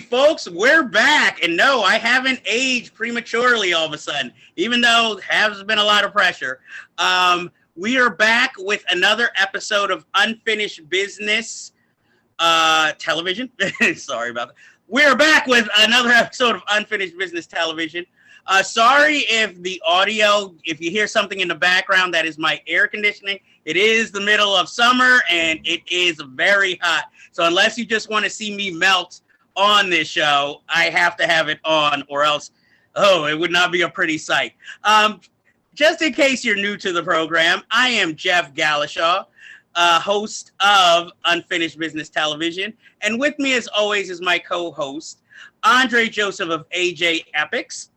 folks, we're back. And no, I haven't aged prematurely all of a sudden, even though has been a lot of pressure. We are back with another episode of Unfinished Business Television. Sorry about that. We're back with another episode of Unfinished Business Television. Sorry if the audio, if you hear something in the background, that is my air conditioning. It is the middle of summer and it is very hot. So unless you just want to see me melt on this show, I have to have it on or else, it would not be a pretty sight. Just in case you're new to the program, I am Jeff Galashaw, host of Unfinished Business Television. And with me, as always, is my co-host, Andre Joseph of AJ Epics.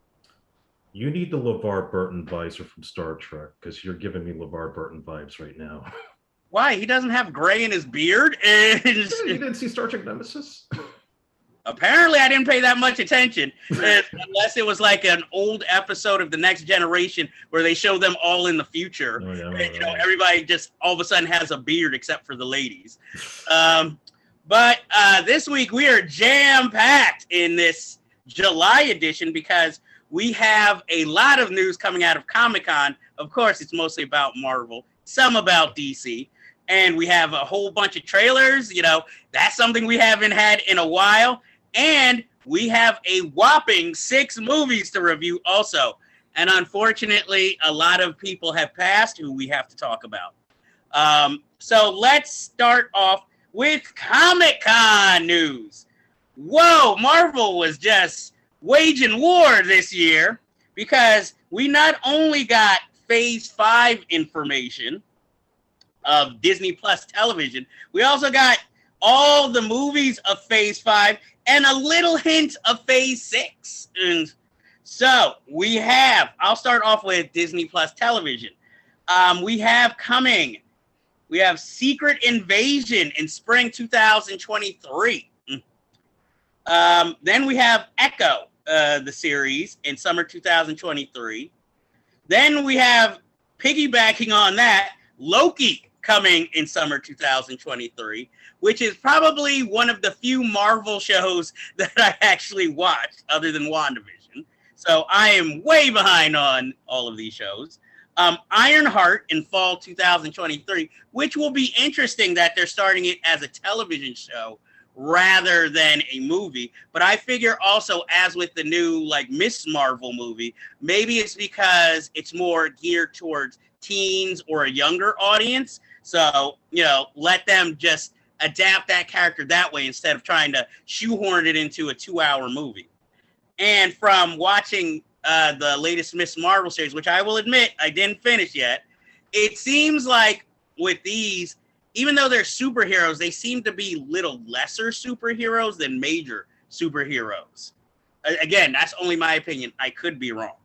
You need the LeVar Burton visor from Star Trek, because you're giving me LeVar Burton vibes right now. Why? He doesn't have gray in his beard? You didn't see Star Trek Nemesis? Apparently, I didn't pay that much attention, unless it was like an old episode of The Next Generation where they show them all in the future. Oh, yeah, And, everybody just all of a sudden has a beard except for the ladies. But this week, we are jam-packed in this July edition because we have a lot of news coming out of Comic-Con. Of course, it's mostly about Marvel, some about DC. And we have a whole bunch of trailers. That's something we haven't had in a while. And we have a whopping 6 movies to review also. And unfortunately, a lot of people have passed who we have to talk about. So let's start off with Comic-Con news. Whoa, Marvel was just waging war this year because we not only got Phase 5 information of Disney Plus television, we also got all the movies of Phase 5 and a little hint of Phase 6. And so I'll start off with Disney Plus television. We have Secret Invasion in spring 2023. Then we have Echo, the series, in summer 2023. Then we have, piggybacking on that, Loki coming in summer 2023, which is probably one of the few Marvel shows that I actually watched other than WandaVision. So I am way behind on all of these shows. Ironheart in fall 2023, which will be interesting that they're starting it as a television show rather than a movie. But I figure also, as with the new Miss Marvel movie, maybe it's because it's more geared towards teens or a younger audience. So, let them just adapt that character that way instead of trying to shoehorn it into a 2-hour movie. And from watching the latest Miss Marvel series, which I will admit I didn't finish yet, it seems like with these, even though they're superheroes, they seem to be little lesser superheroes than major superheroes. Again, that's only my opinion. I could be wrong.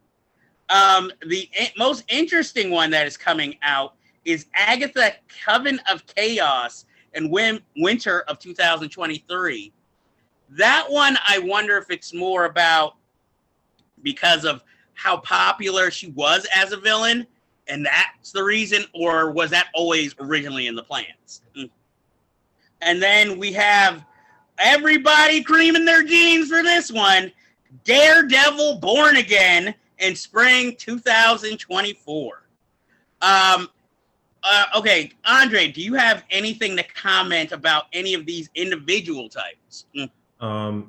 The most interesting one that is coming out is Agatha Coven of Chaos in winter of 2023. That one, I wonder if it's more about because of how popular she was as a villain, and that's the reason, or was that always originally in the plans? And then we have everybody creaming their jeans for this one, Daredevil Born Again in spring 2024. Okay, Andre, do you have anything to comment about any of these individual titles?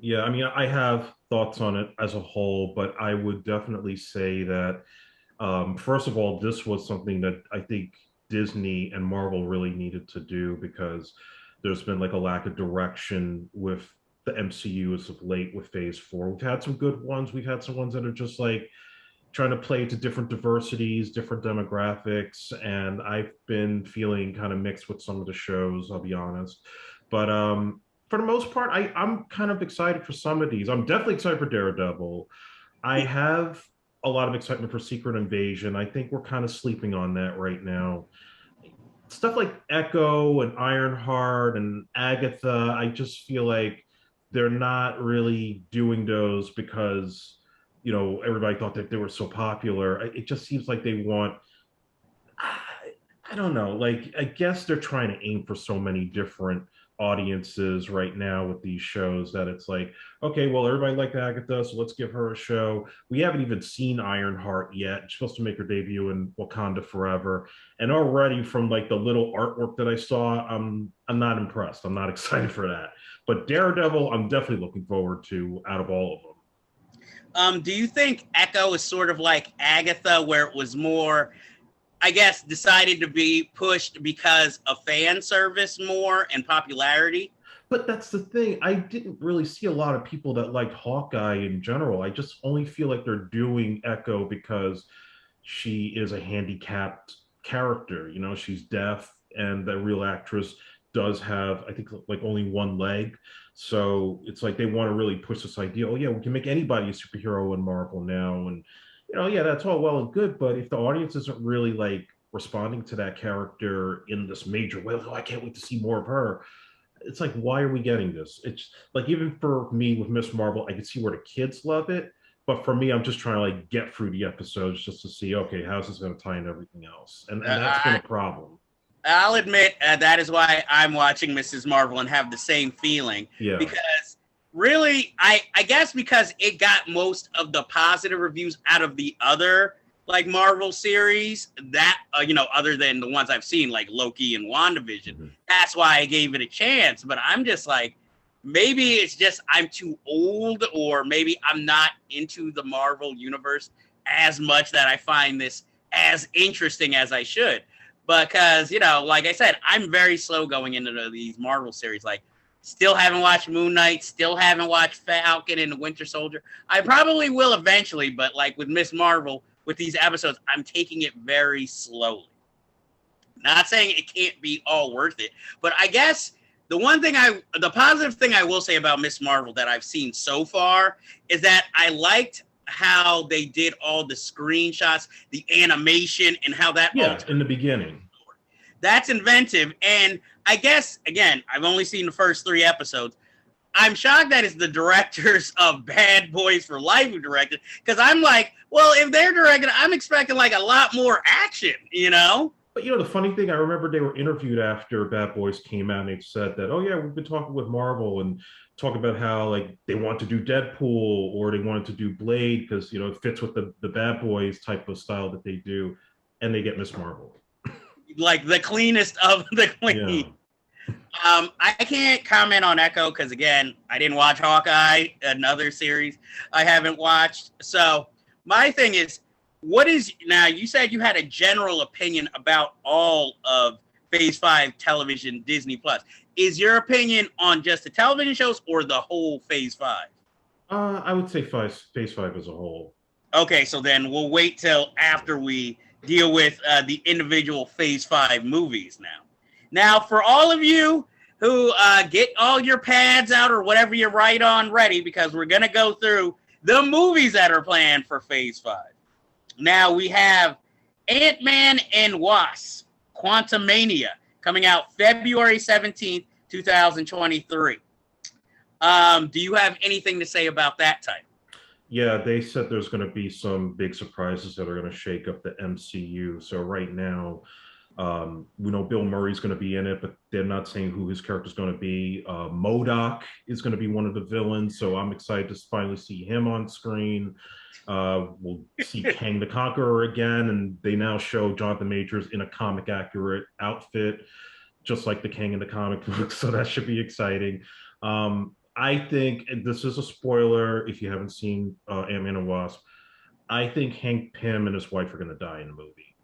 Yeah, I mean, I have thoughts on it as a whole, but I would definitely say that, first of all, this was something that I think Disney and Marvel really needed to do because there's been a lack of direction with the MCU as of late with Phase 4. We've had some good ones. We've had some ones that are just trying to play to different diversities, different demographics, and I've been feeling kind of mixed with some of the shows, I'll be honest. But for the most part, I'm kind of excited for some of these. I'm definitely excited for Daredevil. I have a lot of excitement for Secret Invasion. I think we're kind of sleeping on that right now. Stuff like Echo and Ironheart and Agatha, I just feel like they're not really doing those because everybody thought that they were so popular. It just seems like they want, I don't know, I guess they're trying to aim for so many different audiences right now with these shows that it's like, okay, well, everybody liked Agatha, so let's give her a show. We haven't even seen Ironheart yet. She's supposed to make her debut in Wakanda Forever, and already from like the little artwork that I saw, I'm not impressed. I'm not excited for that. But Daredevil, I'm definitely looking forward to out of all of them. Do you think Echo is sort of like Agatha, where it was more, I guess, decided to be pushed because of fan service more and popularity? But that's the thing. I didn't really see a lot of people that liked Hawkeye in general. I just only feel like they're doing Echo because she is a handicapped character. You know, she's deaf, and the real actress does have, I think, like only one leg. So it's like they want to really push this idea. Oh yeah, we can make anybody a superhero in Marvel now, and yeah, that's all well and good. But if the audience isn't really like responding to that character in this major way, oh, I can't wait to see more of her. It's like, why are we getting this? It's like, even for me with Miss Marvel, I can see where the kids love it, but for me, I'm just trying to like get through the episodes just to see, okay, how's this going to tie into everything else, and that's been a problem. I'll admit that is why I'm watching Mrs. Marvel and have the same feeling. Yeah. Because really, I guess because it got most of the positive reviews out of the other like Marvel series that, other than the ones I've seen like Loki and WandaVision. Mm-hmm. That's why I gave it a chance. But I'm just like, maybe it's just I'm too old, or maybe I'm not into the Marvel universe as much that I find this as interesting as I should. Because, like I said, I'm very slow going into these Marvel series. Like, still haven't watched Moon Knight, still haven't watched Falcon and the Winter Soldier. I probably will eventually, but like with Miss Marvel, with these episodes, I'm taking it very slowly. Not saying it can't be all worth it, but I guess the positive thing I will say about Miss Marvel that I've seen so far is that I liked how they did all the screenshots, the animation, and how that in the beginning. That's inventive. And I guess, again, I've only seen the first 3 episodes. I'm shocked that it's the directors of Bad Boys for Life who directed, because I'm like, well, if they're directing, I'm expecting like a lot more action, But the funny thing, I remember they were interviewed after Bad Boys came out, and they said that, oh yeah, we've been talking with Marvel and talking about how like they want to do Deadpool or they wanted to do Blade because it fits with the Bad Boys type of style that they do, and they get Miss Marvel. Like the cleanest of the clean. Yeah. I can't comment on Echo because, again, I didn't watch Hawkeye, another series I haven't watched. So my thing is, now you said you had a general opinion about all of Phase 5 television, Disney Plus. Is your opinion on just the television shows or the whole Phase 5? I would say Phase 5 as a whole. Okay, so then we'll wait till after we deal with the individual Phase 5 movies now. Now, for all of you who get all your pads out or whatever you write on ready, because we're going to go through the movies that are planned for Phase 5. Now, we have Ant-Man and Wasp, Quantumania, coming out February 17th, 2023. Do you have anything to say about that title? Yeah, they said there's going to be some big surprises that are going to shake up the MCU. So right now, we know Bill Murray's going to be in it, but they're not saying who his character is going to be. MODOK is going to be one of the villains, so I'm excited to finally see him on screen. We'll see Kang the Conqueror again, and they now show Jonathan Majors in a comic-accurate outfit, just like the Kang in the comic book, so that should be exciting. I think, and this is a spoiler if you haven't seen Ant-Man and Wasp, I think Hank Pym and his wife are going to die in the movie.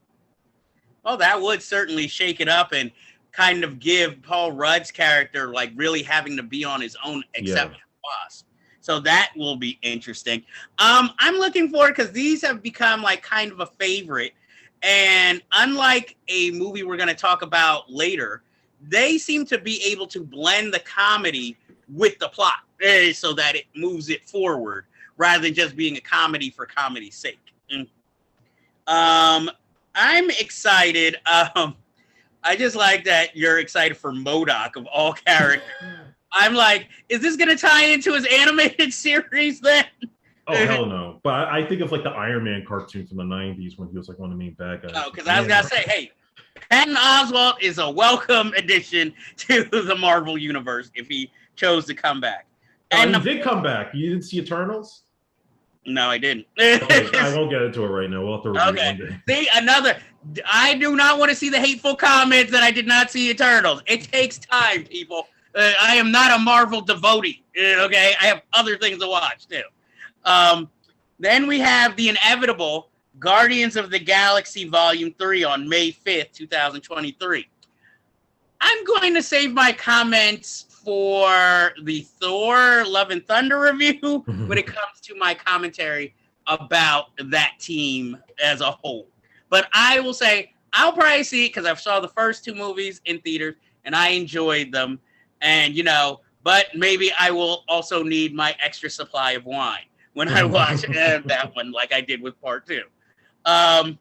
Oh, that would certainly shake it up and kind of give Paul Rudd's character like really having to be on his own, except Wasp. So that will be interesting. I'm looking forward because these have become like kind of a favorite. And unlike a movie we're going to talk about later, they seem to be able to blend the comedy with the plot so that it moves it forward rather than just being a comedy for comedy's sake. I'm excited. I just like that you're excited for MODOK of all characters. I'm like, is this going to tie into his animated series then? Oh, hell no. But I think of like the Iron Man cartoon from the 90s when he was like one of the main bad guys. Oh, because I was going to say, hey, Patton Oswalt is a welcome addition to the Marvel universe if he chose to come back. And he did come back. You didn't see Eternals? No, I didn't. Okay, I won't get into it right now. We'll have to review one day. See, I do not want to see the hateful comments that I did not see Eternals. It takes time, people. I am not a Marvel devotee. Okay, I have other things to watch too. Then we have the inevitable Guardians of the Galaxy Volume 3 on May 5th, 2023. I'm going to save my comments for the Thor Love and Thunder review when it comes to my commentary about that team as a whole. But I will say I'll probably see it because I saw the first two movies in theaters and I enjoyed them. And, but maybe I will also need my extra supply of wine when I watch that one like I did with part 2. Do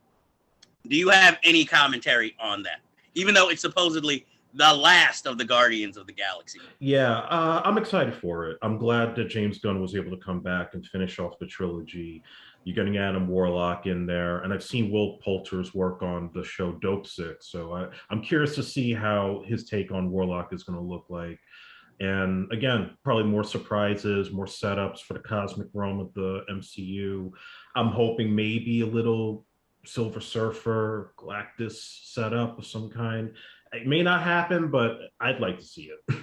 you have any commentary on that? Even though it's supposedly the last of the Guardians of the Galaxy. Yeah, I'm excited for it. I'm glad that James Gunn was able to come back and finish off the trilogy. You're getting Adam Warlock in there, and I've seen Will Poulter's work on the show Dopesick, so I'm curious to see how his take on Warlock is going to look like. And again, probably more surprises, more setups for the cosmic realm of the MCU. I'm hoping maybe a little Silver Surfer, Galactus setup of some kind. It may not happen, but I'd like to see it.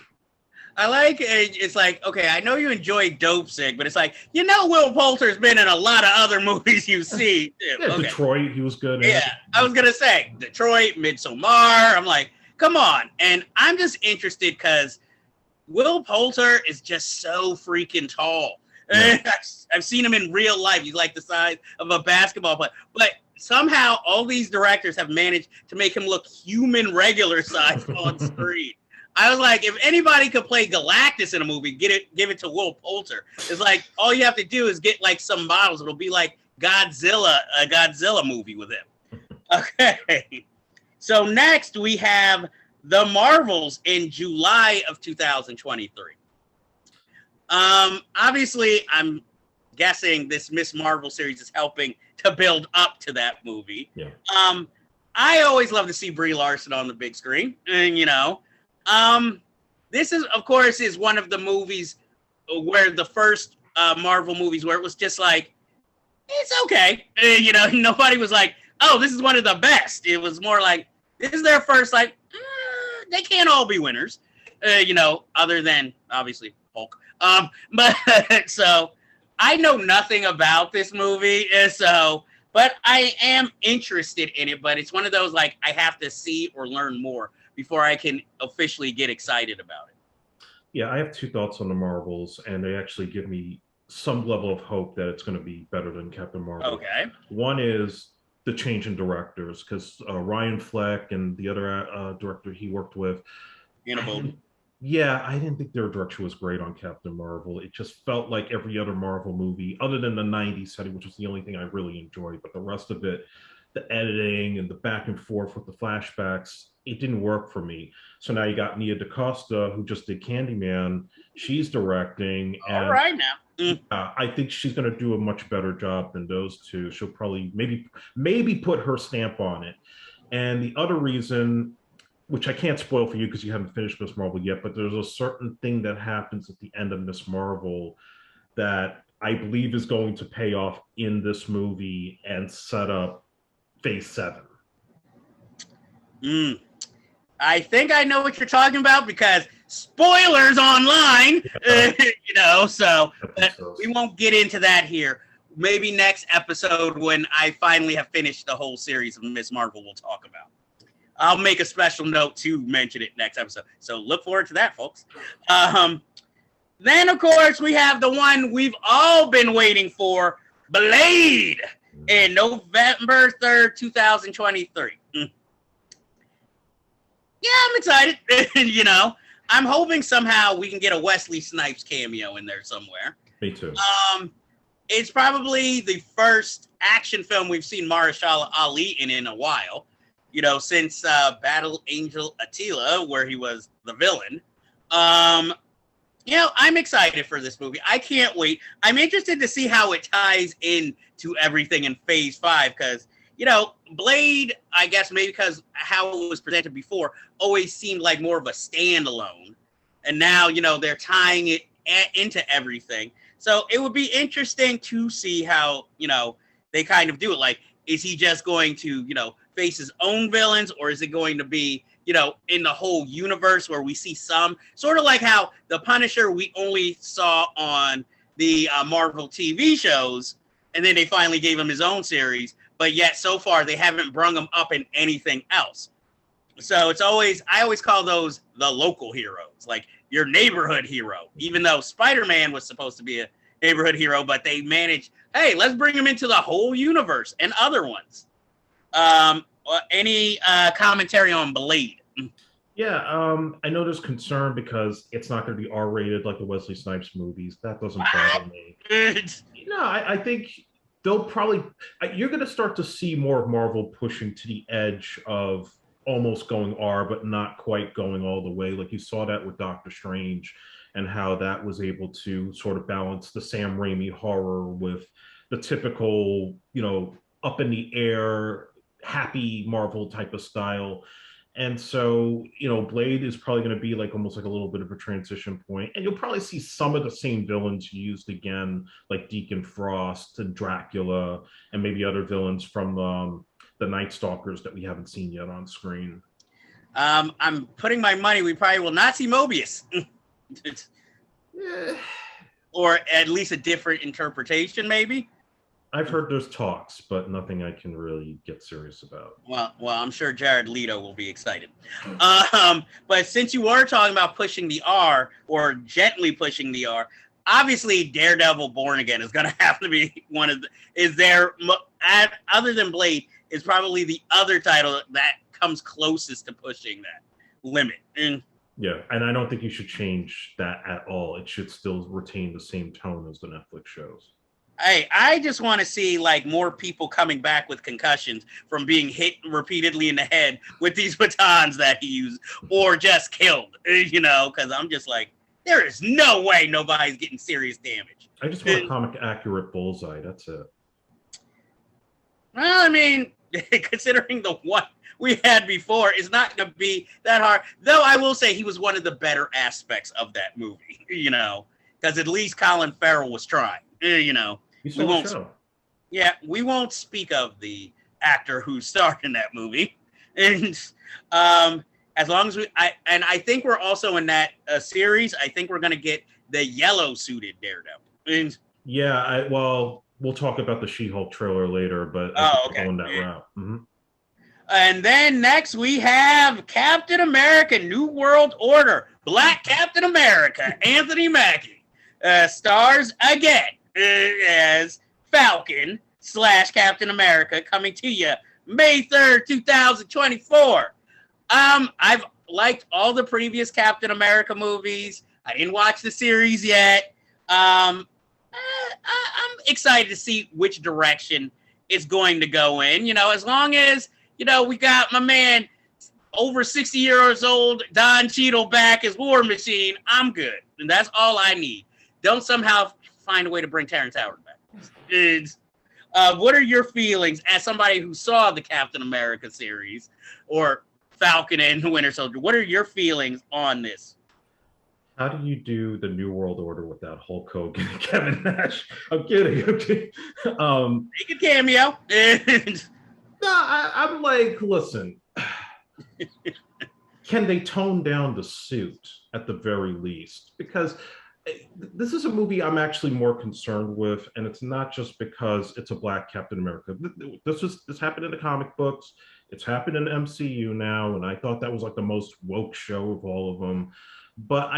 I like it. It's like, okay, I know you enjoy Dopesick, but it's like, Will Poulter's been in a lot of other movies you see. Yeah, okay. Detroit, he was good. Yeah, I was going to say, Detroit, Midsommar. I'm like, come on. And I'm just interested because Will Poulter is just so freaking tall. Yeah. I've seen him in real life. He's like the size of a basketball player. But somehow all these directors have managed to make him look human regular size on screen. I was like, if anybody could play Galactus in a movie, give it to Will Poulter. It's like all you have to do is get like some models. It'll be like Godzilla, a Godzilla movie with him. Okay. So next we have The Marvels in July of 2023. Obviously, I'm guessing this Miss Marvel series is helping to build up to that movie. Yeah. I always love to see Brie Larson on the big screen, and this is, of course, is one of the movies where the first Marvel movies where it was just like, it's okay, nobody was like, oh, this is one of the best. It was more like, this is their first, like, they can't all be winners, other than obviously Hulk. But so I know nothing about this movie, but I am interested in it. But it's one of those, like, I have to see or learn more before I can officially get excited about it. Yeah, I have two thoughts on the Marvels, and they actually give me some level of hope that it's going to be better than Captain Marvel. Okay. One is the change in directors, because Ryan Fleck and the other director he worked with, I didn't think their direction was great on Captain Marvel. It just felt like every other Marvel movie, other than the 90s setting, which was the only thing I really enjoyed. But the rest of it, the editing and the back and forth with the flashbacks, it didn't work for me. So now you got Nia DaCosta, who just did Candyman. She's directing. And all right now. I think she's going to do a much better job than those two. She'll probably maybe put her stamp on it. And the other reason, which I can't spoil for you because you haven't finished Miss Marvel yet, but there's a certain thing that happens at the end of Miss Marvel that I believe is going to pay off in this movie and set up Phase 7. I think I know what you're talking about because spoilers online, so we won't get into that here. Maybe next episode when I finally have finished the whole series of Miss Marvel, we'll talk about. I'll make a special note to mention it next episode. So look forward to that, folks. Then, of course, we have the one we've all been waiting for, Blade, in November 3rd, 2023. Yeah, I'm excited. I'm hoping somehow we can get a Wesley Snipes cameo in there somewhere. Me too. It's probably the first action film we've seen Mahershala Ali in a while. Since Battle Angel Attila, where he was the villain. I'm excited for this movie. I can't wait. I'm interested to see how it ties in to everything in Phase 5, because Blade, I guess maybe because how it was presented before, always seemed like more of a standalone. And now, they're tying it into everything. So it would be interesting to see how, they kind of do it. Like, is he just going to, face his own villains, or is it going to be, in the whole universe where we see some, sort of like how the Punisher we only saw on the Marvel TV shows, and then they finally gave him his own series, but yet so far they haven't brung him up in anything else. So I always call those the local heroes, like your neighborhood hero, even though Spider-Man was supposed to be a neighborhood hero, but they managed, hey, let's bring him into the whole universe and other ones. Any commentary on Blade? Yeah, I know there's concern because it's not going to be R-rated like the Wesley Snipes movies. That doesn't bother me. No, I think they'll probably, you're going to start to see more of Marvel pushing to the edge of almost going R, but not quite going all the way. Like you saw that with Doctor Strange and how that was able to sort of balance the Sam Raimi horror with the typical, up in the air, happy Marvel type of style. And so, Blade is probably going to be like almost like a little bit of a transition point. And you'll probably see some of the same villains used again, like Deacon Frost and Dracula, and maybe other villains from the Night Stalkers that we haven't seen yet on screen. I'm putting my money we probably will not see Mobius. Or at least a different interpretation, maybe. I've heard there's talks, but nothing I can really get serious about. Well, I'm sure Jared Leto will be excited. But since you are talking about pushing the R, or gently pushing the R, obviously Daredevil Born Again is going to have to be one of the, other than Blade, is probably the other title that comes closest to pushing that limit. Yeah, and I don't think you should change that at all. It should still retain the same tone as the Netflix shows. Hey, I just want to see like more people coming back with concussions from being hit repeatedly in the head with these batons that he used, or just killed, because I'm just like, there is no way nobody's getting serious damage. I just want a comic accurate bullseye. That's it. Well, I mean, considering the one we had before, it's not going to be that hard. Though I will say he was one of the better aspects of that movie, because at least Colin Farrell was trying, We won't. Yeah, we won't speak of the actor who starred in that movie, and as long as I think we're also in that series. I think we're gonna get the yellow suited Daredevil. Yeah, we'll talk about the She-Hulk trailer later, but going that route. Mm-hmm. And then next we have Captain America: New World Order. Black Captain America, Anthony Mackie, stars again as Falcon / Captain America, coming to you May 3rd, 2024. I've liked all the previous Captain America movies. I didn't watch the series yet. I'm excited to see which direction it's going to go in. As long as, we got my man, over 60 years old, Don Cheadle back as War Machine, I'm good. And that's all I need. Don't somehow find a way to bring Terrence Howard back. What are your feelings as somebody who saw the Captain America series, or Falcon and Winter Soldier? What are your feelings on this? How do you do the New World Order without Hulk Hogan and Kevin Nash? I'm kidding. Make a cameo. No, I'm like, listen, can they tone down the suit at the very least? Because this is a movie I'm actually more concerned with, and it's not just because it's a Black Captain America. This happened in the comic books. It's happened in the MCU now, and I thought that was like the most woke show of all of them. But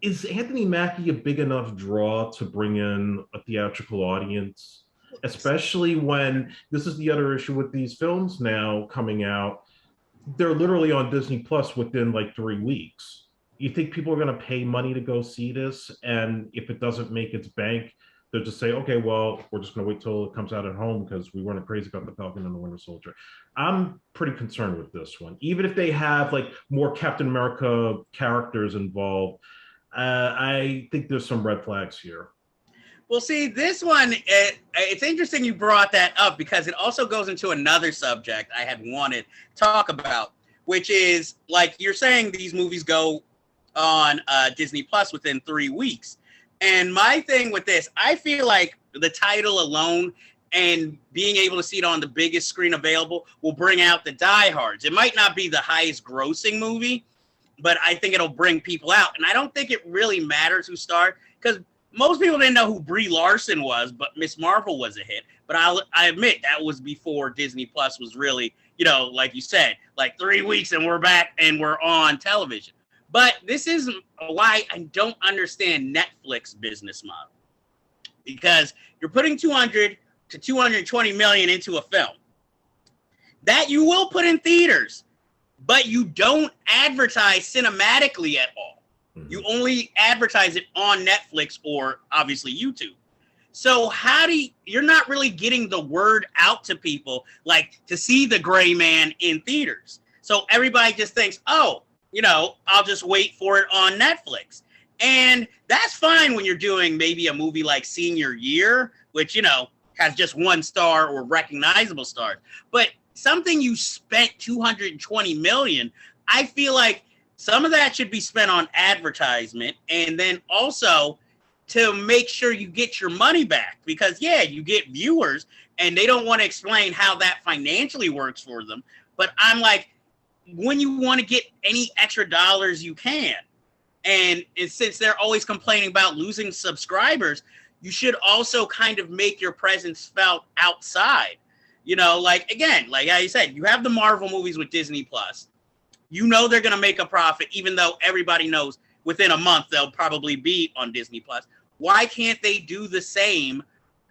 is Anthony Mackie a big enough draw to bring in a theatrical audience? Especially when this is the other issue with these films now coming out. They're literally on Disney Plus within like 3 weeks. You think people are going to pay money to go see this? And if it doesn't make its bank, they'll just say, okay, well, we're just going to wait till it comes out at home because we weren't crazy about the Falcon and the Winter Soldier. I'm pretty concerned with this one. Even if they have like more Captain America characters involved, I think there's some red flags here. Well, see, this one, it's interesting you brought that up because it also goes into another subject I had wanted to talk about, which is like you're saying these movies go on Disney Plus within 3 weeks. And my thing with this, I feel like the title alone and being able to see it on the biggest screen available will bring out the diehards. It might not be the highest grossing movie, but I think it'll bring people out. And I don't think it really matters who starred because most people didn't know who Brie Larson was, but Miss Marvel was a hit. But I admit that was before Disney Plus was really, like you said, like 3 weeks and we're back and we're on television. But this is why I don't understand Netflix business model, because you're putting 200 to 220 million into a film that you will put in theaters, but you don't advertise cinematically at all. Mm-hmm. You only advertise it on Netflix or obviously YouTube. So you're not really getting the word out to people, like to see The Gray Man in theaters. So everybody just thinks, oh, I'll just wait for it on Netflix. And that's fine when you're doing maybe a movie like Senior Year, which, has just one star or recognizable stars. But something you spent 220 million, I feel like some of that should be spent on advertisement and then also to make sure you get your money back. Because, yeah, you get viewers and they don't want to explain how that financially works for them. But I'm like, when you want to get any extra dollars you can. And since they're always complaining about losing subscribers, you should also kind of make your presence felt outside. Like I said, you have the Marvel movies with Disney Plus. They're going to make a profit, even though everybody knows within a month they'll probably be on Disney Plus. Why can't they do the same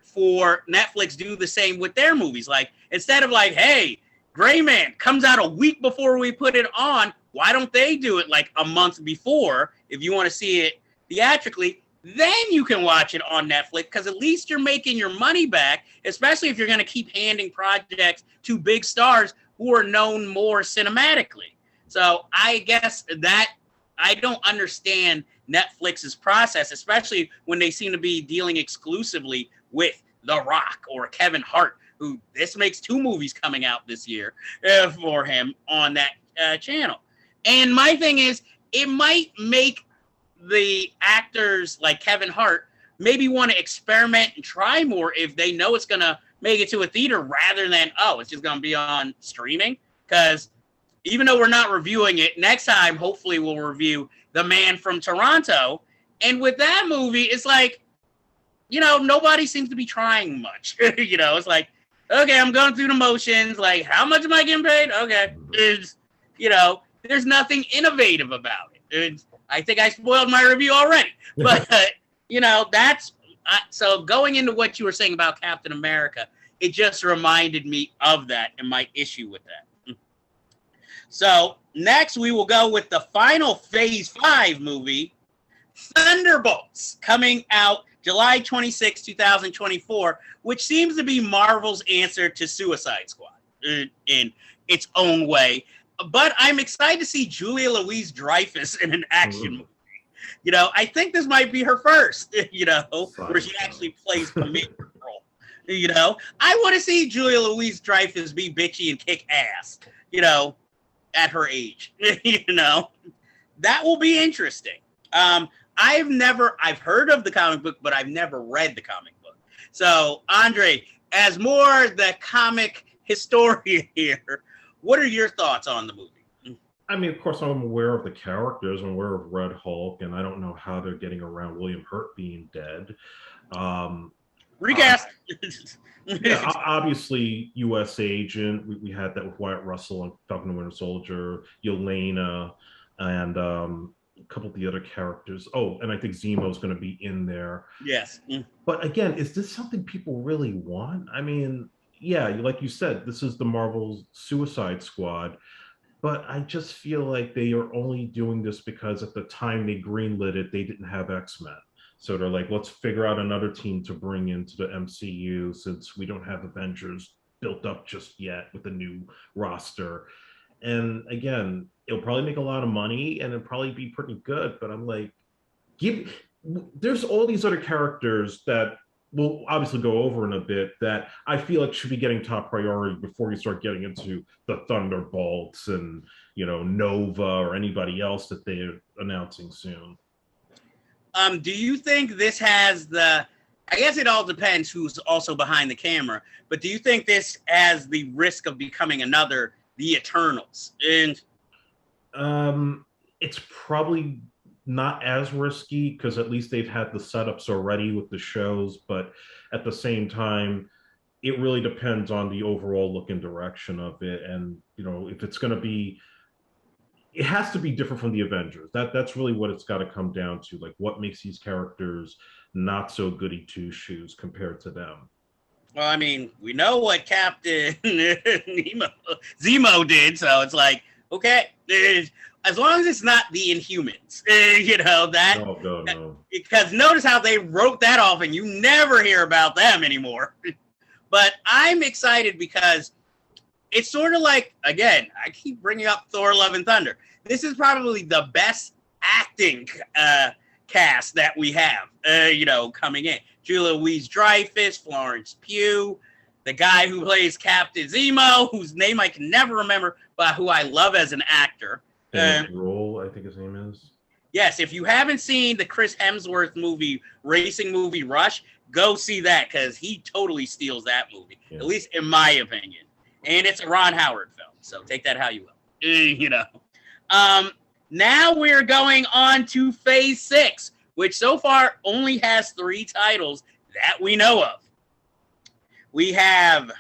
for Netflix, do the same with their movies? Like, instead of like, hey, Gray Man comes out a week before we put it on, why don't they do it like a month before if you want to see it theatrically? Then you can watch it on Netflix because at least you're making your money back, especially if you're going to keep handing projects to big stars who are known more cinematically. So I guess that I don't understand Netflix's process, especially when they seem to be dealing exclusively with The Rock or Kevin Hart, who this makes 2 movies coming out this year for him on that channel. And my thing is, it might make the actors like Kevin Hart maybe want to experiment and try more if they know it's going to make it to a theater rather than, it's just going to be on streaming. Because even though we're not reviewing it, next time, hopefully we'll review The Man from Toronto. And with that movie, it's like, nobody seems to be trying much. It's like, okay, I'm going through the motions. Like, how much am I getting paid? Okay. There's nothing innovative about it. I think I spoiled my review already. But, so going into what you were saying about Captain America, it just reminded me of that and my issue with that. So next we will go with the final Phase 5 movie, Thunderbolts, coming out July 26, 2024, which seems to be Marvel's answer to Suicide Squad in its own way. But I'm excited to see Julia Louis-Dreyfus in an action movie. I think this might be her first, where she actually plays the main role. I want to see Julia Louis-Dreyfus be bitchy and kick ass, at her age. That will be interesting. I've heard of the comic book, but I've never read the comic book. So, Andre, as more the comic historian here, what are your thoughts on the movie? I mean, of course, I'm aware of the characters. I'm aware of Red Hulk, and I don't know how they're getting around William Hurt being dead. Recast. Yeah, obviously, U.S. Agent. We had that with Wyatt Russell on Falcon and Winter Soldier, Yelena, and a couple of the other characters. Oh, and I think Zemo's going to be in there. Yes. But again, is this something people really want? I mean, yeah, like you said, this is the Marvel Suicide Squad. But I just feel like they are only doing this because at the time they greenlit it, they didn't have X-Men. So they're like, let's figure out another team to bring into the MCU since we don't have Avengers built up just yet with a new roster. And again, it'll probably make a lot of money and it'll probably be pretty good. But I'm like, there's all these other characters that we'll obviously go over in a bit, that I feel like should be getting top priority before you start getting into the Thunderbolts and, Nova or anybody else that they're announcing soon. Do you think this has the? I guess it all depends who's also behind the camera, but do you think this has the risk of becoming another The Eternals? And It's probably not as risky because at least they've had the setups already with the shows, but at the same time, it really depends on the overall look and direction of it. And, if it's going to be, it has to be different from the Avengers. That's really what it's got to come down to. Like, what makes these characters not so goody two shoes compared to them? well, I mean, we know what Captain Zemo did, so it's like, okay, as long as it's not the Inhumans, that. Oh, no, no. Because notice how they wrote that off, and you never hear about them anymore. But I'm excited because it's sort of like, again, I keep bringing up Thor: Love and Thunder. This is probably the best acting cast that we have, coming in. Julia Louis-Dreyfus, Florence Pugh, the guy who plays Captain Zemo, whose name I can never remember, but who I love as an actor. Roll, I think his name is. Yes, if you haven't seen the Chris Hemsworth racing movie Rush, go see that because he totally steals that movie, at least in my opinion. And it's a Ron Howard film, so take that how you will. Now we're going on to Phase 6, which so far only has 3 titles that we know of. We have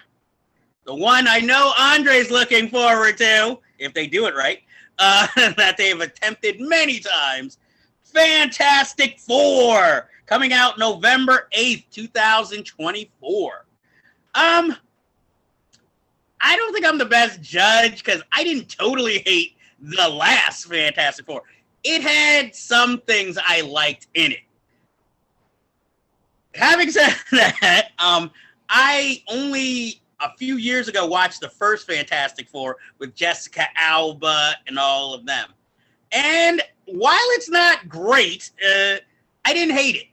the one I know Andre's looking forward to, if they do it right, that they've attempted many times. Fantastic Four, coming out November 8th, 2024. I don't think I'm the best judge because I didn't totally hate the last Fantastic Four. It had some things I liked in it. Having said that, I only a few years ago watched the first Fantastic Four with Jessica Alba and all of them. And while it's not great, I didn't hate it.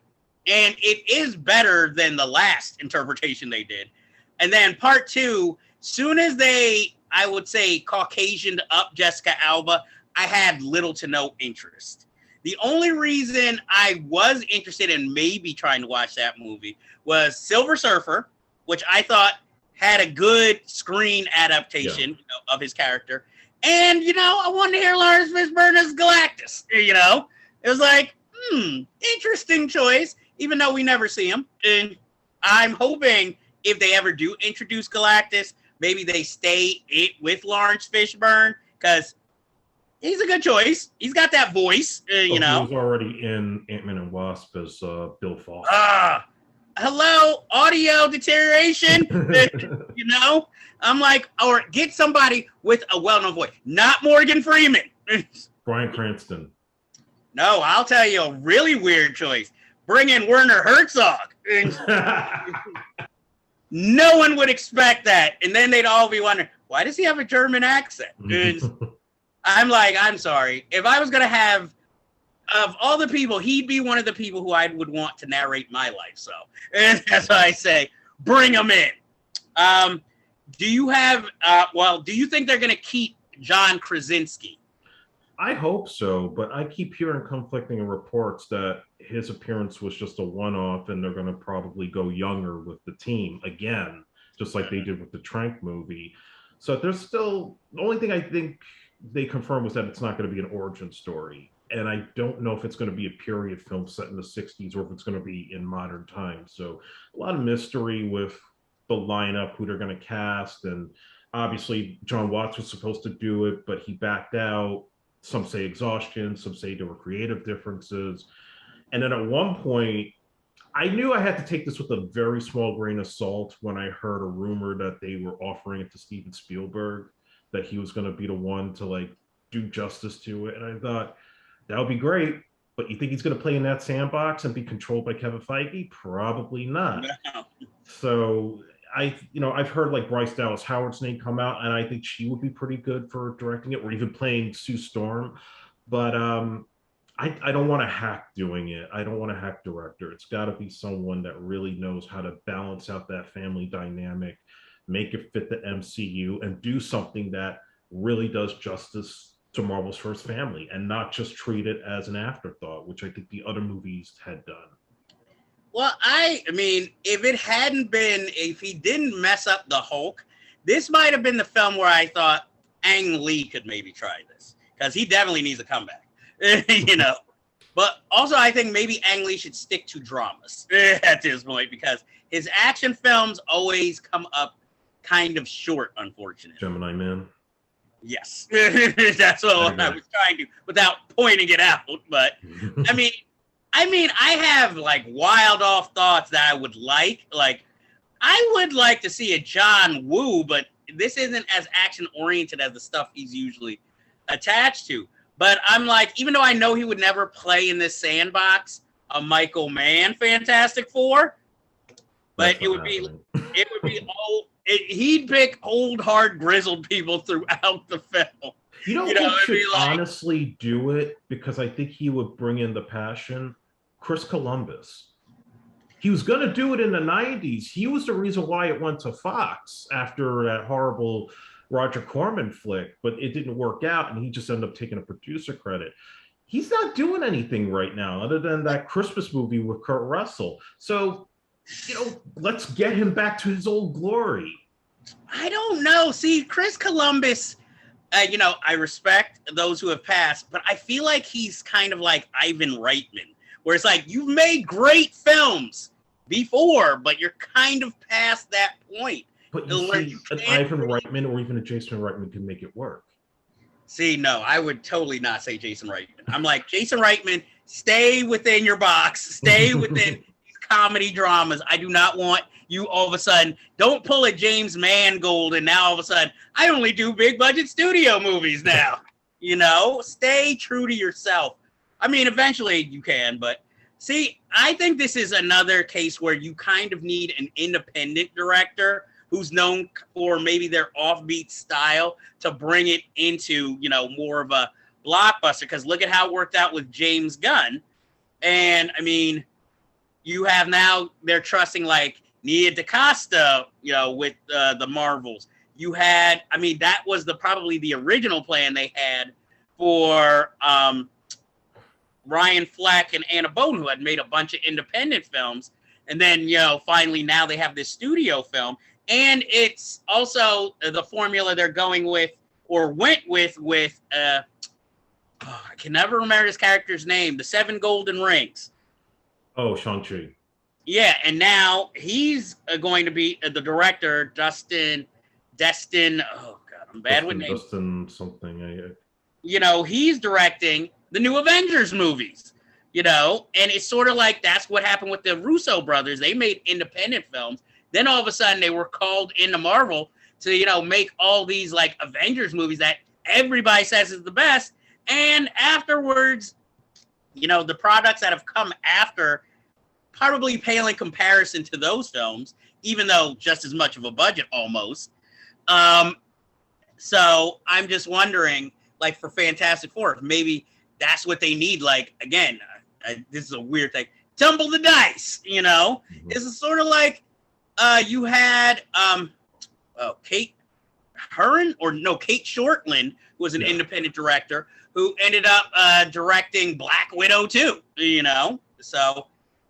And it is better than the last interpretation they did. And then part 2, soon as they, I would say, Caucasianed up Jessica Alba, I had little to no interest. The only reason I was interested in maybe trying to watch that movie was Silver Surfer, which I thought had a good screen adaptation of his character. And, I wanted to hear Lawrence Fishburne as Galactus, It was like, interesting choice, even though we never see him. And I'm hoping if they ever do introduce Galactus, maybe they stay with Lawrence Fishburne, because he's a good choice. He's got that voice, He was already in Ant-Man and Wasp as Bill Foster. Hello, audio deterioration. I'm like, or get somebody with a well-known voice, not Morgan Freeman. Bryan Cranston. No, I'll tell you a really weird choice. Bring in Werner Herzog. No one would expect that. And then they'd all be wondering, why does he have a German accent? I'm like, I'm sorry. If I was going to have, of all the people, he'd be one of the people who I would want to narrate my life. So and that's why I say, bring him in. Do you have, do you think they're going to keep John Krasinski? I hope so, but I keep hearing conflicting reports that his appearance was just a one-off and they're going to probably go younger with the team again, just like they did with the Trank movie. So there's still, the only thing I think they confirmed was that it's not going to be an origin story. And I don't know if it's going to be a period film set in the 60s or if it's going to be in modern times. So a lot of mystery with the lineup, who they're going to cast. And obviously John Watts was supposed to do it, but he backed out. Some say exhaustion, some say there were creative differences. And then at one point, I knew I had to take this with a very small grain of salt when I heard a rumor that they were offering it to Steven Spielberg, that he was going to be the one to do justice to it. And I thought, that would be great, but you think he's going to play in that sandbox and be controlled by Kevin Feige? Probably not. No. So I've heard Bryce Dallas Howard's name come out, and I think she would be pretty good for directing it, or even playing Sue Storm. But I don't want to hack doing it. I don't want to hack director. It's got to be someone that really knows how to balance out that family dynamic, make it fit the MCU, and do something that really does justice to Marvel's first family and not just treat it as an afterthought, which I think the other movies had done. Well, I mean, if he didn't mess up the Hulk, this might have been the film where I thought Ang Lee could maybe try this, because he definitely needs a comeback. But also I think maybe Ang Lee should stick to dramas at this point, because his action films always come up kind of short, unfortunately. Gemini Man. Yes. That's what I was trying to, without pointing it out. But I mean, I have like wild off thoughts that I would like. Like, I would like to see a John Woo, but this isn't as action oriented as the stuff he's usually attached to. But I'm like, even though I know he would never play in this sandbox, a Michael Mann Fantastic Four, but it would be old. He'd pick old, hard, grizzled people throughout the film. You know who should honestly do it, because I think he would bring in the passion? Chris Columbus. He was going to do it in the 90s. He was the reason why it went to Fox after that horrible Roger Corman flick, but it didn't work out, and he just ended up taking a producer credit. He's not doing anything right now other than that Christmas movie with Kurt Russell. So, let's get him back to his old glory. I don't know. See, Chris Columbus, I respect those who have passed, but I feel like he's kind of like Ivan Reitman, where it's like, you've made great films before, but you're kind of past that point. But you see, an Ivan Reitman or even a Jason Reitman can make it work. See, no, I would totally not say Jason Reitman. I'm like, Jason Reitman, stay within your box. Stay within these comedy dramas. I do not want you all of a sudden, don't pull a James Mangold and now all of a sudden, I only do big budget studio movies now. Stay true to yourself. I mean, eventually you can, but see, I think this is another case where you kind of need an independent director who's known for maybe their offbeat style to bring it into, more of a blockbuster. Because look at how it worked out with James Gunn. And, I mean, you have now, they're trusting, like, Nia DaCosta, with the Marvels. You had, that was probably the original plan they had for Ryan Fleck and Anna Boden, who had made a bunch of independent films. And then, finally now they have this studio film. And it's also the formula they're going with, or went with, I can never remember this character's name, the 7 Golden Rings. Oh, Shang-Chi. Yeah, and now he's going to be the director, Destin, oh God, I'm bad with names. Destin something. He's directing the new Avengers movies, and it's sort of like that's what happened with the Russo brothers. They made independent films. Then all of a sudden they were called into Marvel to, make all these like Avengers movies that everybody says is the best. And afterwards, the products that have come after probably pale in comparison to those films, even though just as much of a budget almost. So I'm just wondering, like for Fantastic Four, maybe that's what they need. Like, again, this is a weird thing. Tumble the dice, Mm-hmm. This is sort of like, you had Kate Shortland, who was an independent director, who ended up directing Black Widow too. So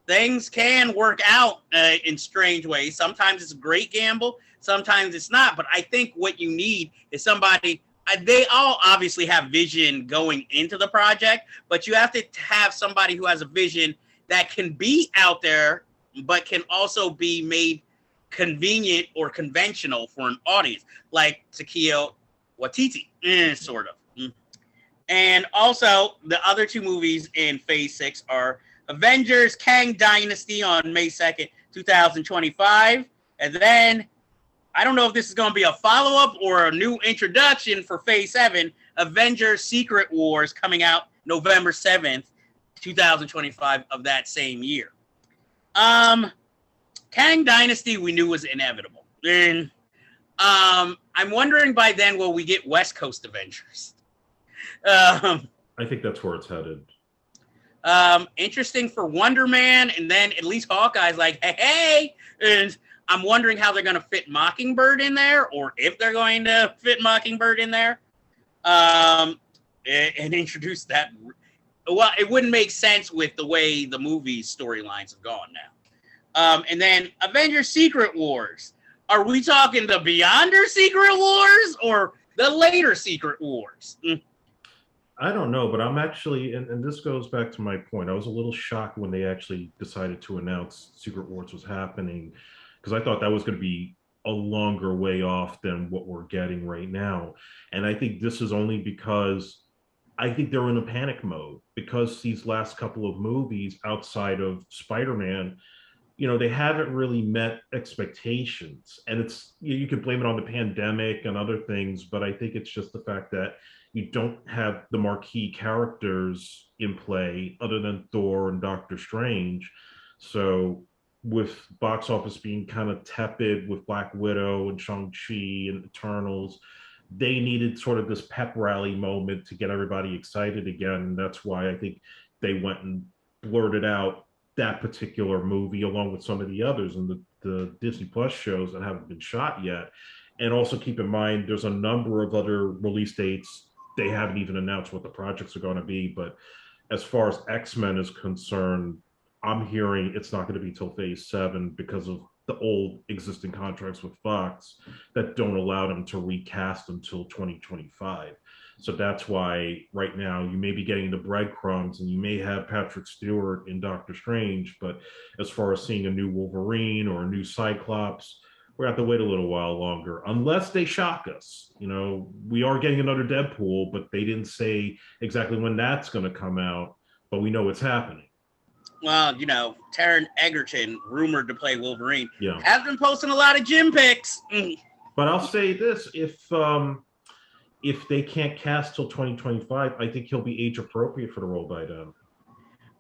things can work out in strange ways. Sometimes it's a great gamble, sometimes it's not. But I think what you need is somebody. They all obviously have vision going into the project, but you have to have somebody who has a vision that can be out there, but can also be made convenient or conventional for an audience, like Taika Waititi, sort of. And also, the other 2 movies in Phase 6 are Avengers Kang Dynasty on May 2nd, 2025. And then, I don't know if this is going to be a follow-up or a new introduction for Phase 7, Avengers Secret Wars, coming out November 7th, 2025 of that same year. Kang Dynasty we knew was inevitable. And I'm wondering by then, will we get West Coast Avengers? I think that's where it's headed. Interesting for Wonder Man, and then at least Hawkeye's like, hey, and I'm wondering how they're going to fit Mockingbird in there, or if they're going to fit Mockingbird in there, and introduce that. Well, it wouldn't make sense with the way the movie's storylines have gone now. And then Avengers Secret Wars. Are we talking the Beyonder Secret Wars or the later Secret Wars? I don't know, but I'm actually, and this goes back to my point. I was a little shocked when they actually decided to announce Secret Wars was happening, because I thought that was going to be a longer way off than what we're getting right now. And I think this is only because I think they're in a panic mode, because these last couple of movies outside of Spider-Man, they haven't really met expectations. And it's, you can blame it on the pandemic and other things, but I think it's just the fact that you don't have the marquee characters in play other than Thor and Doctor Strange. So with box office being kind of tepid with Black Widow and Shang-Chi and Eternals, they needed sort of this pep rally moment to get everybody excited again. And that's why I think they went and blurted out that particular movie along with some of the others and the Disney Plus shows that haven't been shot yet. And also keep in mind, there's a number of other release dates. They haven't even announced what the projects are going to be. But as far as X-Men is concerned, I'm hearing it's not going to be till phase 7 because of the old existing contracts with Fox that don't allow them to recast until 2025. So that's why right now you may be getting the breadcrumbs and you may have Patrick Stewart in Doctor Strange, but as far as seeing a new Wolverine or a new Cyclops, we're going to have to wait a little while longer, unless they shock us. We are getting another Deadpool, but they didn't say exactly when that's going to come out, but we know it's happening. Well, Taron Egerton, rumored to play Wolverine, yeah, has been posting a lot of gym pics. But I'll say this, if they can't cast till 2025, I think he'll be age appropriate for the role by then.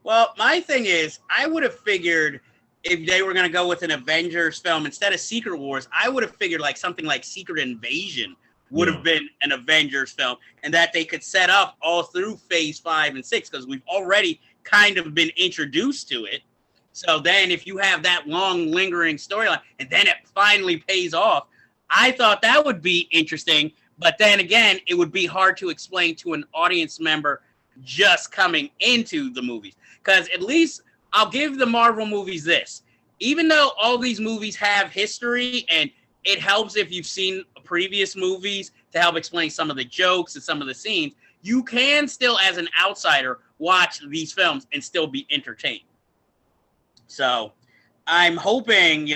Well, my thing is, I would have figured if they were going to go with an Avengers film instead of Secret Wars, I would have figured like something like Secret Invasion would have been an Avengers film, and that they could set up all through phase 5 and 6, because we've already kind of been introduced to it. So then if you have that long lingering storyline and then it finally pays off, I thought that would be interesting. But then again, it would be hard to explain to an audience member just coming into the movies. Because at least I'll give the Marvel movies this. Even though all these movies have history, and it helps if you've seen previous movies to help explain some of the jokes and some of the scenes, you can still, as an outsider, watch these films and still be entertained. So I'm hoping,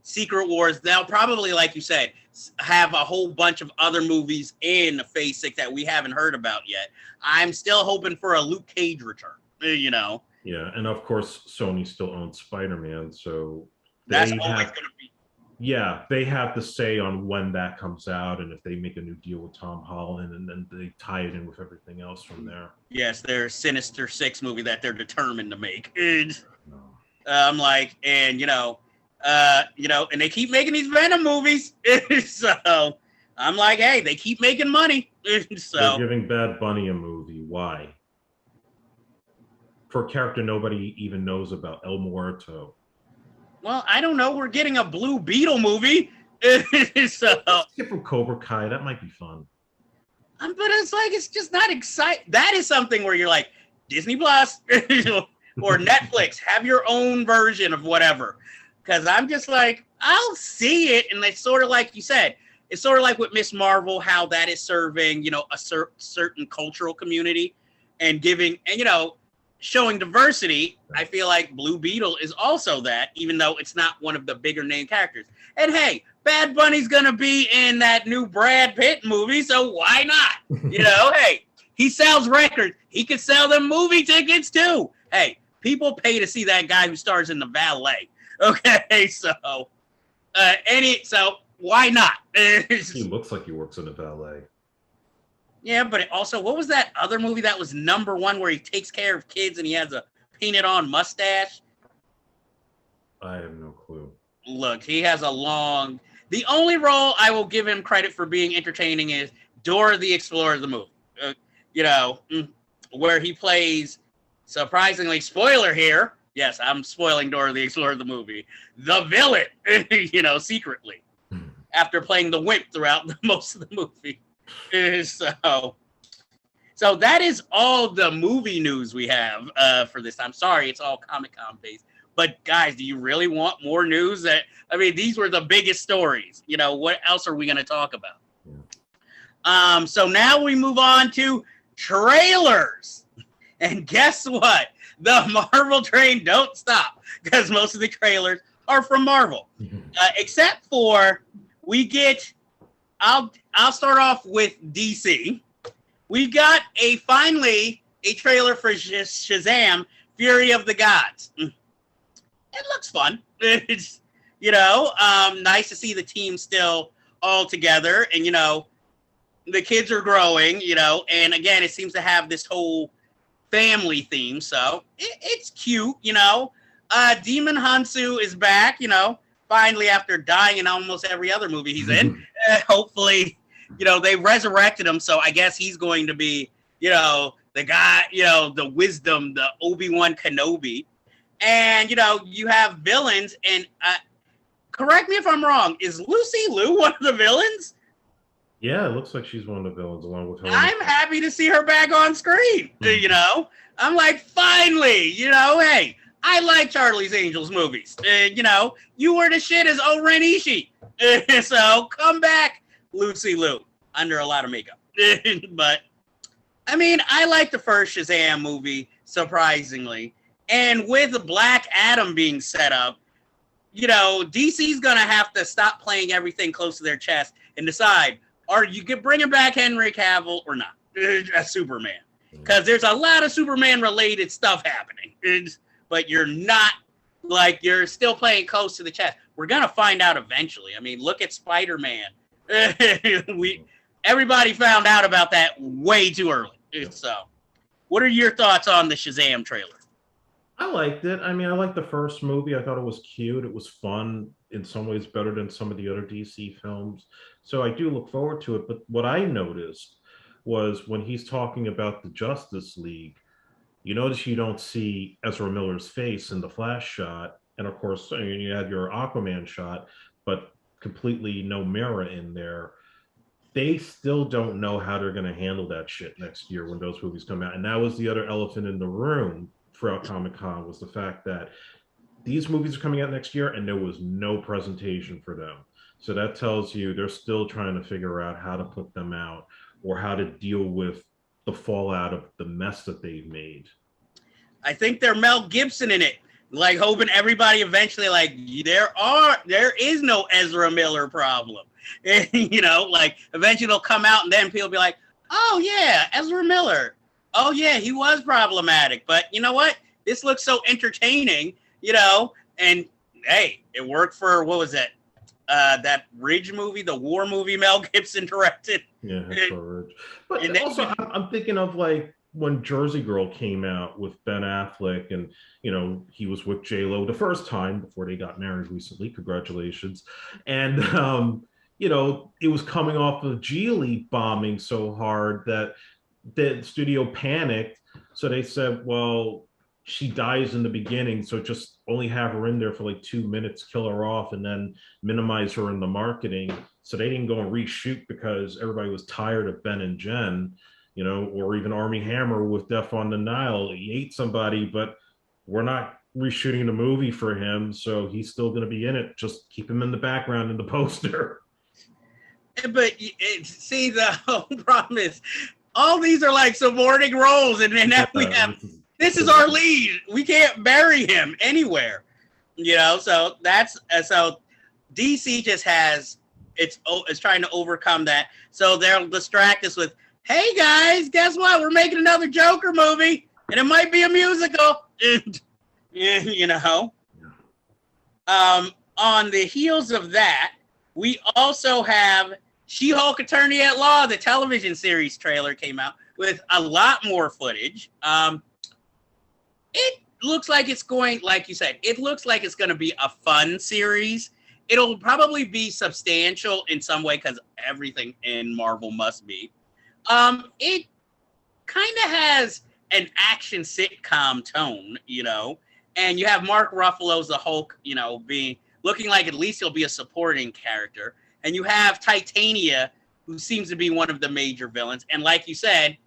Secret Wars, they'll probably, like you said, have a whole bunch of other movies in phase 6 that we haven't heard about yet. I'm still hoping for a Luke Cage return, Yeah, and of course, Sony still owns Spider-Man, so that's always going to be. Yeah, they have the say on when that comes out, and if they make a new deal with Tom Holland, and then they tie it in with everything else from there. Yes, their Sinister Six movie that they're determined to make. I'm like, and and they keep making these Venom movies, so I'm like, hey, they keep making money. So they're giving Bad Bunny a movie. Why? For a character nobody even knows about, El Muerto. Well, I don't know. We're getting a Blue Beetle movie. So get from Cobra Kai. That might be fun. But it's just not exciting. That is something where you're like, Disney Plus or Netflix, have your own version of whatever. Because I'm just like, I'll see it. And it's sort of like you said, it's sort of like with Miss Marvel, how that is serving, a certain cultural community and giving, and, showing diversity. I feel like Blue Beetle is also that, even though it's not one of the bigger name characters. And hey, Bad Bunny's going to be in that new Brad Pitt movie, so why not? Hey, he sells records. He could sell them movie tickets too. Hey, people pay to see that guy who stars in The Valet. Okay, so why not? He looks like he works in The Valet. Yeah, but also, what was that other movie that was #1 where he takes care of kids and he has a painted on mustache? I have no clue. Look, he has the only role I will give him credit for being entertaining is Dora the Explorer, the movie. Where he plays surprisingly, spoiler here. Yes, I'm spoiling Dora the Explorer the movie. The villain, secretly, after playing the wimp throughout most of the movie. So that is all the movie news we have for this time. Sorry, it's all Comic-Con based. But guys, do you really want more news? These were the biggest stories. What else are we going to talk about? So now we move on to trailers. And guess what? The Marvel train don't stop because most of the trailers are from Marvel. Except for I'll start off with DC. We got finally a trailer for Shazam, Fury of the Gods. It looks fun. It's, nice to see the team still all together. And, the kids are growing, and again, it seems to have this whole family theme. So it's cute, Demon Hansu is back, finally after dying in almost every other movie he's in. Hopefully, they resurrected him. So I guess he's going to be, the guy, the wisdom, the Obi-Wan Kenobi. And, you have villains. And correct me if I'm wrong. Is Lucy Liu one of the villains? Yeah, it looks like she's one of the villains along with her. I'm happy to see her back on screen. I'm like, finally, hey, I like Charlie's Angels movies. You were the shit as O-Ren Ishii. So come back, Lucy Liu, under a lot of makeup. But, I like the first Shazam movie, surprisingly. And with Black Adam being set up, DC's going to have to stop playing everything close to their chest and decide, are you bringing back Henry Cavill or not as Superman? Because there's a lot of Superman-related stuff happening. But you're not, you're still playing close to the chest. We're going to find out eventually. Look at Spider-Man. Everybody found out about that way too early. So, what are your thoughts on the Shazam trailer? I liked it. I liked the first movie. I thought it was cute. It was fun. In some ways better than some of the other DC films. So I do look forward to it. But what I noticed was when he's talking about the Justice League, you notice you don't see Ezra Miller's face in the Flash shot. And of course, you had your Aquaman shot, but completely no mirror in there. They still don't know how they're going to handle that shit next year when those movies come out. And that was the other elephant in the room throughout Comic-Con, was the fact that these movies are coming out next year and there was no presentation for them. So that tells you they're still trying to figure out how to put them out or how to deal with the fallout of the mess that they've made. I think they're Mel Gibson in it. Hoping everybody eventually, there is no Ezra Miller problem. Eventually they'll come out and then people will be like, oh yeah, Ezra Miller. Oh yeah, he was problematic. But you know what? This looks so entertaining. And hey, it worked for, what was that? That Ridge movie, the war movie Mel Gibson directed. Yeah, that's so Ridge. But also, I'm thinking of when Jersey Girl came out with Ben Affleck, and he was with J-Lo the first time before they got married recently. Congratulations. And it was coming off of Geely bombing so hard that the studio panicked. So they said, well, she dies in the beginning, so just only have her in there for 2 minutes, kill her off, and then minimize her in the marketing. So they didn't go and reshoot because everybody was tired of Ben and Jen, or even Armie Hammer with Death on the Nile. He ate somebody, but we're not reshooting the movie for him, so he's still going to be in it. Just keep him in the background in the poster. But see, the whole problem is all these are supporting roles, and then we have... This is our lead. We can't bury him anywhere, So that's so DC just has it's trying to overcome that. So they'll distract us with, "Hey guys, guess what? We're making another Joker movie, and it might be a musical." On the heels of that, we also have She-Hulk Attorney at Law. The television series trailer came out with a lot more footage. It looks like it's going, like you said, it looks like it's going to be a fun series. It'll probably be substantial in some way because everything in Marvel must be. It kind of has an action sitcom tone, and you have Mark Ruffalo as the Hulk, looking like at least he'll be a supporting character. And you have Titania, who seems to be one of the major villains. And like you said,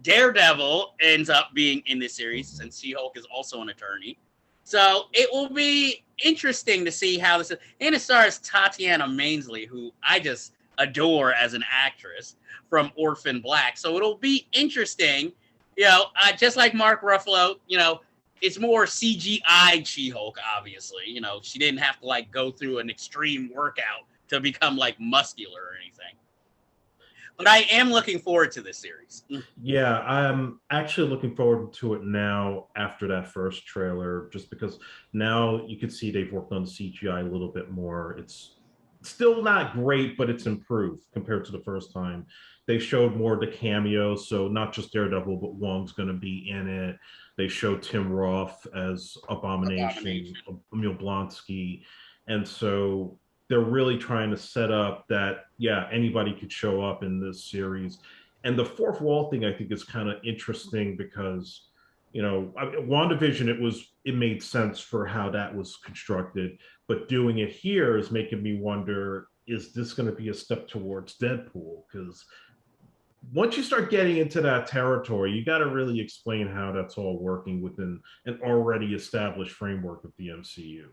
Daredevil ends up being in this series since She-Hulk is also an attorney. So it will be interesting to see how this is. And it stars Tatiana Maslany, who I just adore as an actress from Orphan Black. So it'll be interesting, just like Mark Ruffalo, it's more CGI She-Hulk, obviously. She didn't have to go through an extreme workout to become muscular or anything. But I am looking forward to this series. Yeah, I'm actually looking forward to it now after that first trailer, just because now you can see they've worked on the CGI a little bit more. It's still not great, but it's improved compared to the first time. They showed more of the cameos, so not just Daredevil, but Wong's going to be in it. They showed Tim Roth as Abomination. Emil Blonsky. And so they're really trying to set up that, anybody could show up in this series. And the fourth wall thing, I think, is kind of interesting because, WandaVision, it made sense for how that was constructed. But doing it here is making me wonder, is this going to be a step towards Deadpool? Because once you start getting into that territory, you got to really explain how that's all working within an already established framework of the MCU.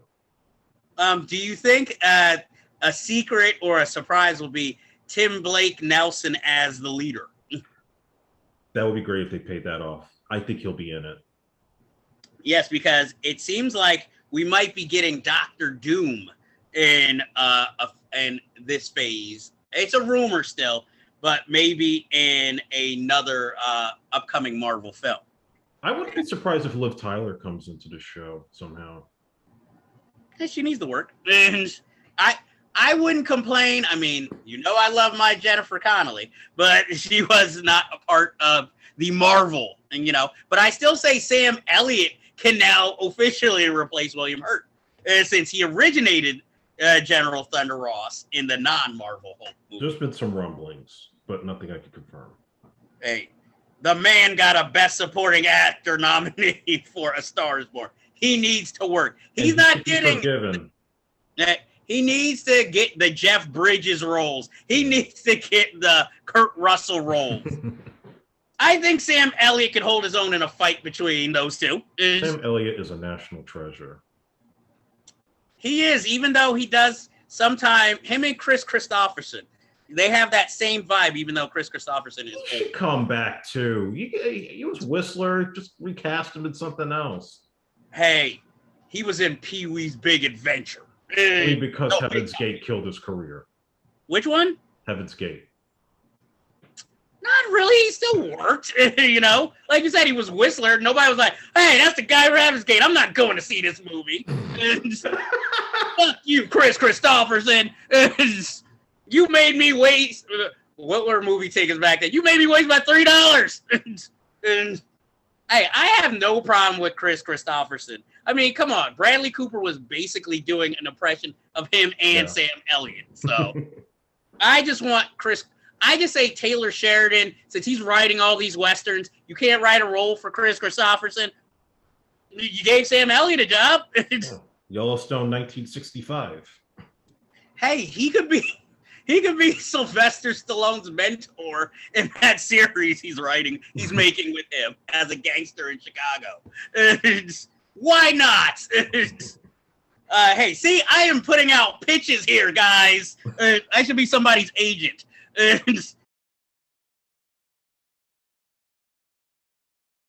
Do you think a secret or a surprise will be Tim Blake Nelson as the leader? That would be great if they paid that off. I think he'll be in it. Yes, because it seems like we might be getting Doctor Doom in this phase. It's a rumor still, but maybe in another upcoming Marvel film. I wouldn't be surprised if Liv Tyler comes into the show somehow. She needs to work. And I wouldn't complain. I mean, I love my Jennifer Connelly, but she was not a part of the Marvel, but I still say Sam Elliott can now officially replace William Hurt, since he originated General Thunder Ross in the non-Marvel Hulk movie. There's been some rumblings, but nothing I can confirm. Hey, the man got a Best Supporting Actor nominee for A Star Is Born. He needs to work. He's not getting. He needs to get the Jeff Bridges roles. He needs to get the Kurt Russell roles. I think Sam Elliott could hold his own in a fight between those two. Sam Elliott is a national treasure. He is, even though he does sometimes. Him and Chris Christopherson, they have that same vibe, even though Chris Christopherson is. He should come back too. He was Whistler. Just recast him in something else. Hey, he was in Pee-wee's Big Adventure. Only because Heaven's Gate killed his career. Which one? Heaven's Gate. Not really. He still worked, Like you said, he was Whistler. Nobody was like, hey, that's the guy from Heaven's Gate. I'm not going to see this movie. Fuck you, Chris Christopherson. You made me waste. What were movie tickets back then? You made me waste my $3. Hey, I have no problem with Chris Christopherson. I mean, come on. Bradley Cooper was basically doing an impression of him and Sam Elliott. So I just say Taylor Sheridan, since he's writing all these Westerns, you can't write a role for Chris Christopherson. You gave Sam Elliott a job. Yellowstone 1965. Hey, he could be Sylvester Stallone's mentor in that series he's making with him as a gangster in Chicago. Why not? Hey, see, I am putting out pitches here, guys. I should be somebody's agent.